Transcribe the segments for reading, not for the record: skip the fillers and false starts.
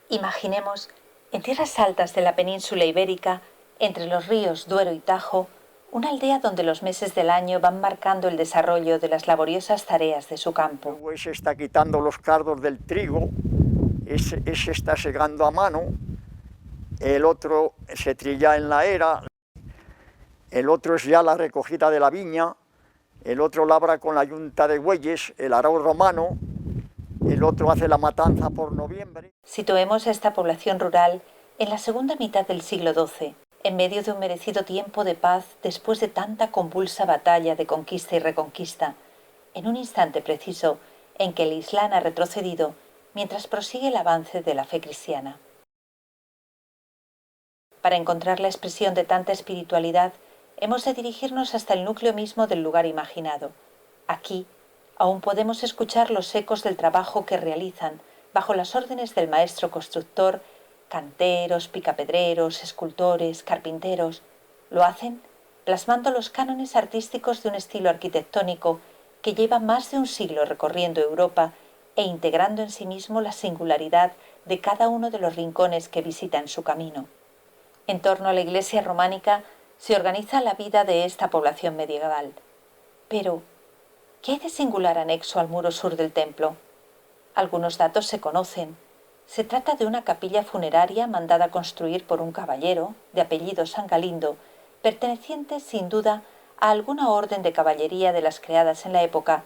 Imaginemos, en tierras altas de la península ibérica, entre los ríos Duero y Tajo, una aldea donde los meses del año van marcando el desarrollo de las laboriosas tareas de su campo. Luego ese está quitando los cardos del trigo, ese está segando a mano, el otro se trilla en la era, el otro es ya la recogida de la viña, el otro labra con la yunta de bueyes, el arao romano, el otro hace la matanza por noviembre. Situemos a esta población rural en la segunda mitad del siglo XII, en medio de un merecido tiempo de paz después de tanta convulsa batalla de conquista y reconquista, en un instante preciso en que el Islam ha retrocedido mientras prosigue el avance de la fe cristiana. Para encontrar la expresión de tanta espiritualidad, hemos de dirigirnos hasta el núcleo mismo del lugar imaginado. Aquí aún podemos escuchar los ecos del trabajo que realizan, bajo las órdenes del maestro constructor, canteros, picapedreros, escultores, carpinteros. Lo hacen plasmando los cánones artísticos de un estilo arquitectónico que lleva más de un siglo recorriendo Europa e integrando en sí mismo la singularidad de cada uno de los rincones que visita en su camino. En torno a la iglesia románica se organiza la vida de esta población medieval. Pero, ¿qué hay de singular anexo al muro sur del templo? Algunos datos se conocen. Se trata de una capilla funeraria mandada construir por un caballero, de apellido San Galindo, perteneciente sin duda a alguna orden de caballería de las creadas en la época,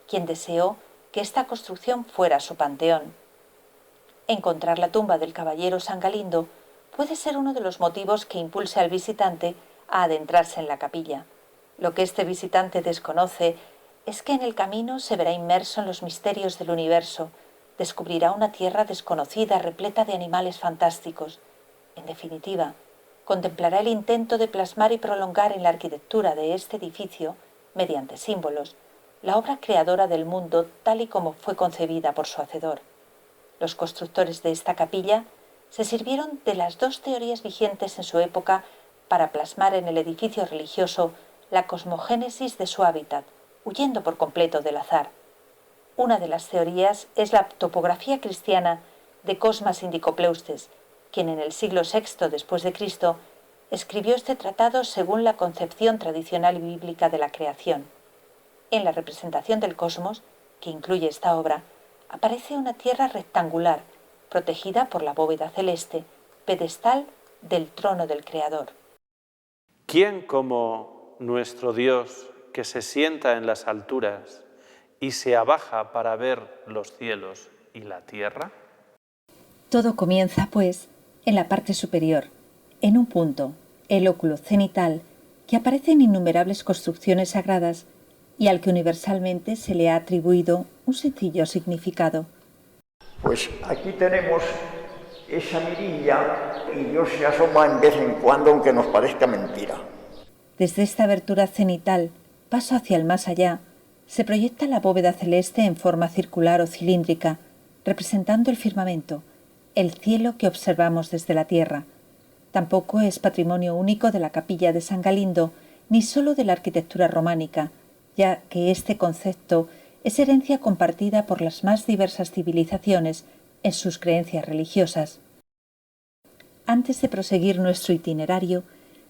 quien deseó que esta construcción fuera su panteón. Encontrar la tumba del caballero San Galindo puede ser uno de los motivos que impulse al visitante a adentrarse en la capilla. Lo que este visitante desconoce es que en el camino se verá inmerso en los misterios del universo, descubrirá una tierra desconocida repleta de animales fantásticos. En definitiva, contemplará el intento de plasmar y prolongar en la arquitectura de este edificio, mediante símbolos, la obra creadora del mundo tal y como fue concebida por su hacedor. Los constructores de esta capilla se sirvieron de las dos teorías vigentes en su época para plasmar en el edificio religioso la cosmogénesis de su hábitat, huyendo por completo del azar. Una de las teorías es la topografía cristiana de Cosmas Indicopleustes, quien en el siglo VI después de Cristo escribió este tratado según la concepción tradicional y bíblica de la creación. En la representación del cosmos, que incluye esta obra, aparece una tierra rectangular, protegida por la bóveda celeste, pedestal del trono del Creador. ¿Quién como nuestro Dios, que se sienta en las alturas y se abaja para ver los cielos y la tierra? Todo comienza, pues, en la parte superior, en un punto, el óculo cenital, que aparece en innumerables construcciones sagradas y al que universalmente se le ha atribuido un sencillo significado. Pues aquí tenemos esa mirilla y Dios se asoma en vez en cuando, aunque nos parezca mentira. Desde esta abertura cenital, paso hacia el más allá, se proyecta la bóveda celeste en forma circular o cilíndrica, representando el firmamento, el cielo que observamos desde la tierra. Tampoco es patrimonio único de la capilla de San Galindo, ni sólo de la arquitectura románica, ya que este concepto es herencia compartida por las más diversas civilizaciones en sus creencias religiosas. Antes de proseguir nuestro itinerario,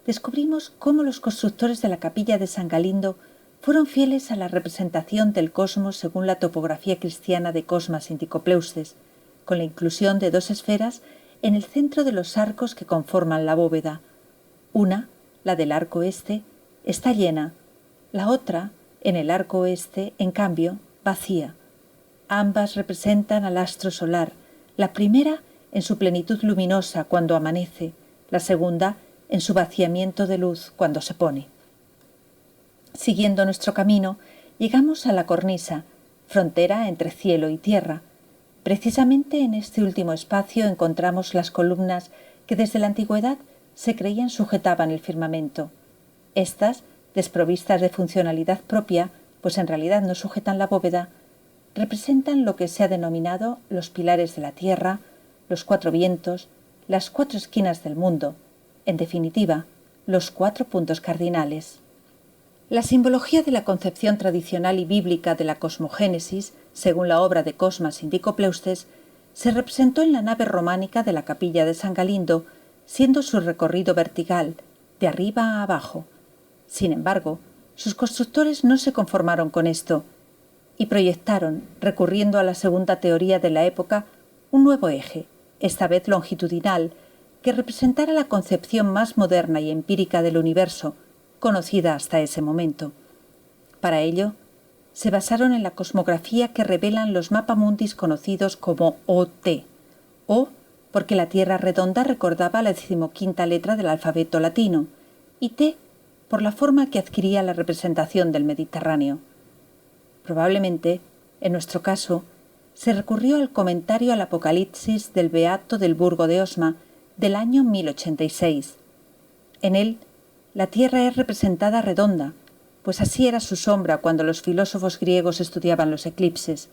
descubrimos cómo los constructores de la capilla de San Galindo fueron fieles a la representación del cosmos según la topografía cristiana de Cosmas Indicopleustes, con la inclusión de dos esferas en el centro de los arcos que conforman la bóveda. Una, la del arco este, está llena, la otra, en el arco oeste, en cambio, vacía. Ambas representan al astro solar, la primera en su plenitud luminosa cuando amanece, la segunda en su vaciamiento de luz cuando se pone. Siguiendo nuestro camino, llegamos a la cornisa, frontera entre cielo y tierra. Precisamente en este último espacio encontramos las columnas que desde la antigüedad se creían sujetaban el firmamento. Estas, desprovistas de funcionalidad propia, pues en realidad no sujetan la bóveda, representan lo que se ha denominado los pilares de la tierra, los cuatro vientos, las cuatro esquinas del mundo, en definitiva, los 4 puntos cardinales. La simbología de la concepción tradicional y bíblica de la cosmogénesis, según la obra de Cosmas Indicopleustes, se representó en la nave románica de la capilla de San Galindo, siendo su recorrido vertical, de arriba a abajo. Sin embargo, sus constructores no se conformaron con esto y proyectaron, recurriendo a la segunda teoría de la época, un nuevo eje, esta vez longitudinal, que representara la concepción más moderna y empírica del universo, conocida hasta ese momento. Para ello, se basaron en la cosmografía que revelan los mapamundis conocidos como OT, O porque la Tierra redonda recordaba la 15ª letra del alfabeto latino, y T por la forma que adquiría la representación del Mediterráneo. Probablemente, en nuestro caso, se recurrió al comentario al Apocalipsis del Beato del Burgo de Osma del año 1086. En él, la Tierra es representada redonda, pues así era su sombra cuando los filósofos griegos estudiaban los eclipses.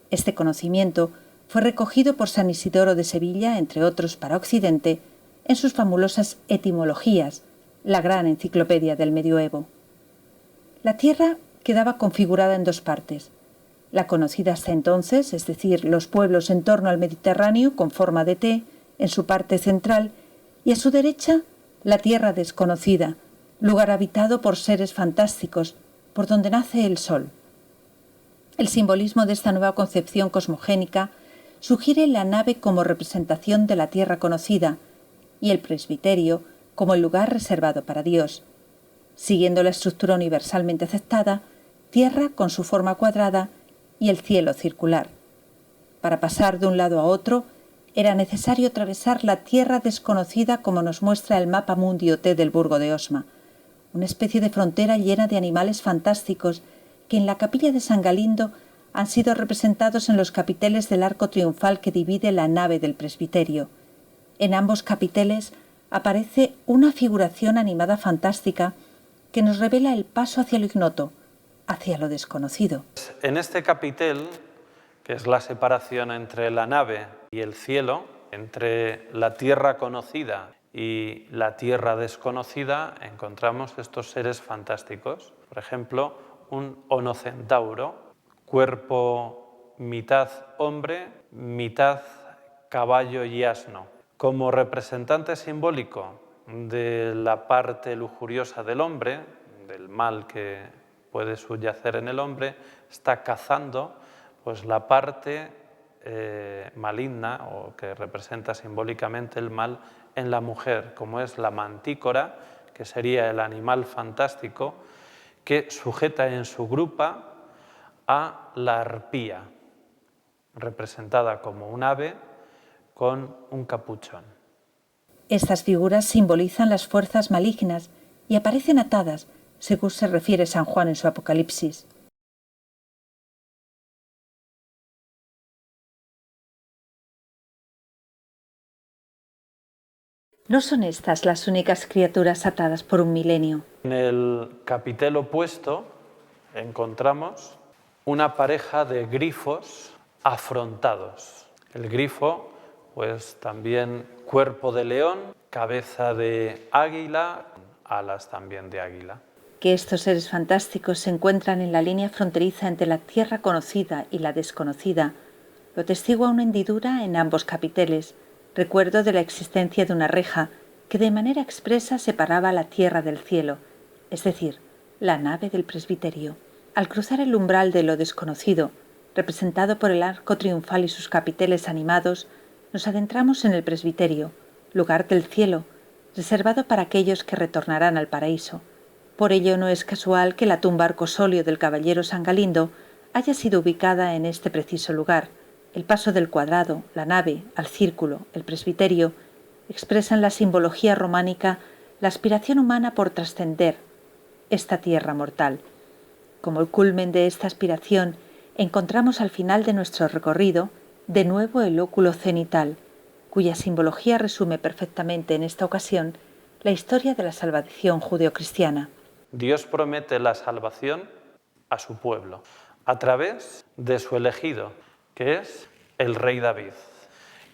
Este conocimiento fue recogido por San Isidoro de Sevilla, entre otros para Occidente, en sus fabulosas Etimologías, la gran enciclopedia del medioevo. La Tierra quedaba configurada en dos partes: la conocida hasta entonces, es decir, los pueblos en torno al Mediterráneo con forma de T, en su parte central, y a su derecha la Tierra desconocida, lugar habitado por seres fantásticos, por donde nace el Sol. El simbolismo de esta nueva concepción cosmogénica sugiere la nave como representación de la Tierra conocida y el presbiterio como el lugar reservado para Dios. Siguiendo la estructura universalmente aceptada, Tierra con su forma cuadrada y el cielo circular. Para pasar de un lado a otro, era necesario atravesar la Tierra desconocida como nos muestra el mapa mundi OT del Burgo de Osma, una especie de frontera llena de animales fantásticos que en la capilla de San Galindo han sido representados en los capiteles del arco triunfal que divide la nave del presbiterio. En ambos capiteles aparece una figuración animada fantástica que nos revela el paso hacia lo ignoto, hacia lo desconocido. En este capitel, que es la separación entre la nave y el cielo, entre la tierra conocida y la tierra desconocida, encontramos estos seres fantásticos. Por ejemplo, un onocentauro, cuerpo mitad hombre, mitad caballo y asno. Como representante simbólico de la parte lujuriosa del hombre, del mal que puede subyacer en el hombre, está cazando pues, la parte maligna, o que representa simbólicamente el mal, en la mujer, como es la mantícora, que sería el animal fantástico que sujeta en su grupa a la arpía, representada como un ave con un capuchón. Estas figuras simbolizan las fuerzas malignas y aparecen atadas, según se refiere San Juan en su Apocalipsis. No son estas las únicas criaturas atadas por un milenio. En el capitel opuesto encontramos una pareja de grifos afrontados. El grifo, pues también cuerpo de león, cabeza de águila, alas también de águila. Que estos seres fantásticos se encuentran en la línea fronteriza entre la tierra conocida y la desconocida lo atestigua una hendidura en ambos capiteles, recuerdo de la existencia de una reja que de manera expresa separaba la tierra del cielo, es decir, la nave del presbiterio. Al cruzar el umbral de lo desconocido, representado por el arco triunfal y sus capiteles animados, nos adentramos en el presbiterio, lugar del cielo, reservado para aquellos que retornarán al paraíso. Por ello no es casual que la tumba arcosolio del caballero San Galindo haya sido ubicada en este preciso lugar. El paso del cuadrado, la nave, al círculo, el presbiterio, expresan la simbología románica, la aspiración humana por trascender esta tierra mortal. Como el culmen de esta aspiración, encontramos al final de nuestro recorrido de nuevo el óculo cenital, cuya simbología resume perfectamente en esta ocasión la historia de la salvación judeocristiana. Dios promete la salvación a su pueblo a través de su elegido, que es el rey David.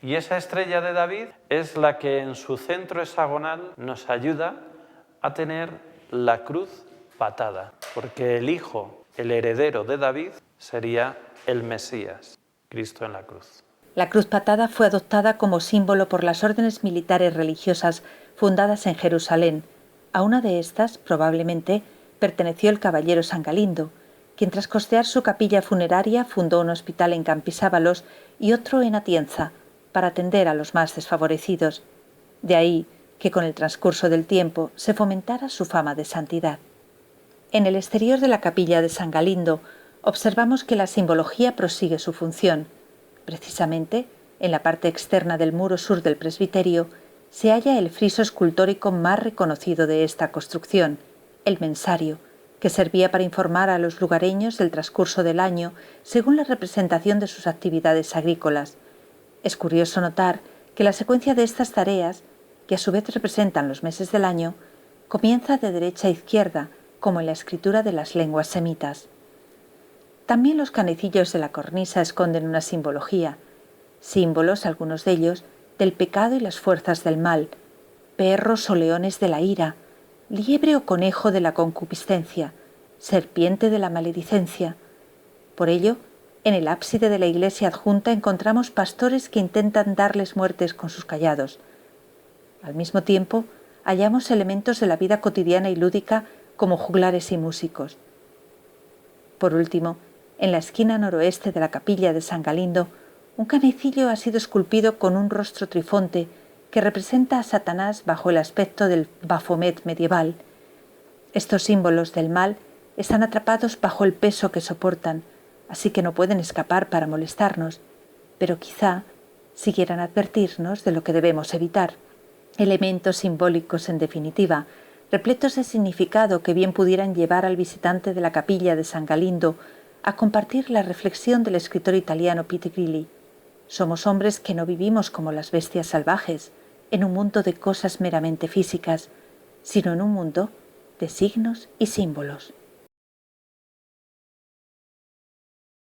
Y esa estrella de David es la que en su centro hexagonal nos ayuda a tener la cruz patada, porque el hijo, el heredero de David, sería el Mesías, Cristo en la cruz. La cruz patada fue adoptada como símbolo por las órdenes militares religiosas fundadas en Jerusalén. A una de estas, probablemente, perteneció el caballero San Galindo, quien tras costear su capilla funeraria fundó un hospital en Campisábalos y otro en Atienza, para atender a los más desfavorecidos. De ahí que con el transcurso del tiempo se fomentara su fama de santidad. En el exterior de la capilla de San Galindo observamos que la simbología prosigue su función. Precisamente, en la parte externa del muro sur del presbiterio, se halla el friso escultórico más reconocido de esta construcción, el mensario, que servía para informar a los lugareños del transcurso del año según la representación de sus actividades agrícolas. Es curioso notar que la secuencia de estas tareas, que a su vez representan los meses del año, comienza de derecha a izquierda, como en la escritura de las lenguas semitas. También los canecillos de la cornisa esconden una simbología, símbolos, algunos de ellos, del pecado y las fuerzas del mal, perros o leones de la ira, liebre o conejo de la concupiscencia, serpiente de la maledicencia. Por ello, en el ábside de la iglesia adjunta encontramos pastores que intentan darles muertes con sus callados. Al mismo tiempo, hallamos elementos de la vida cotidiana y lúdica como juglares y músicos. Por último, en la esquina noroeste de la capilla de San Galindo, un canecillo ha sido esculpido con un rostro trifonte que representa a Satanás bajo el aspecto del Baphomet medieval. Estos símbolos del mal están atrapados bajo el peso que soportan, así que no pueden escapar para molestarnos, pero quizá si quieran advertirnos de lo que debemos evitar. Elementos simbólicos, en definitiva, repletos de significado que bien pudieran llevar al visitante de la capilla de San Galindo a compartir la reflexión del escritor italiano Pitti Grilli. Somos hombres que no vivimos como las bestias salvajes, en un mundo de cosas meramente físicas, sino en un mundo de signos y símbolos.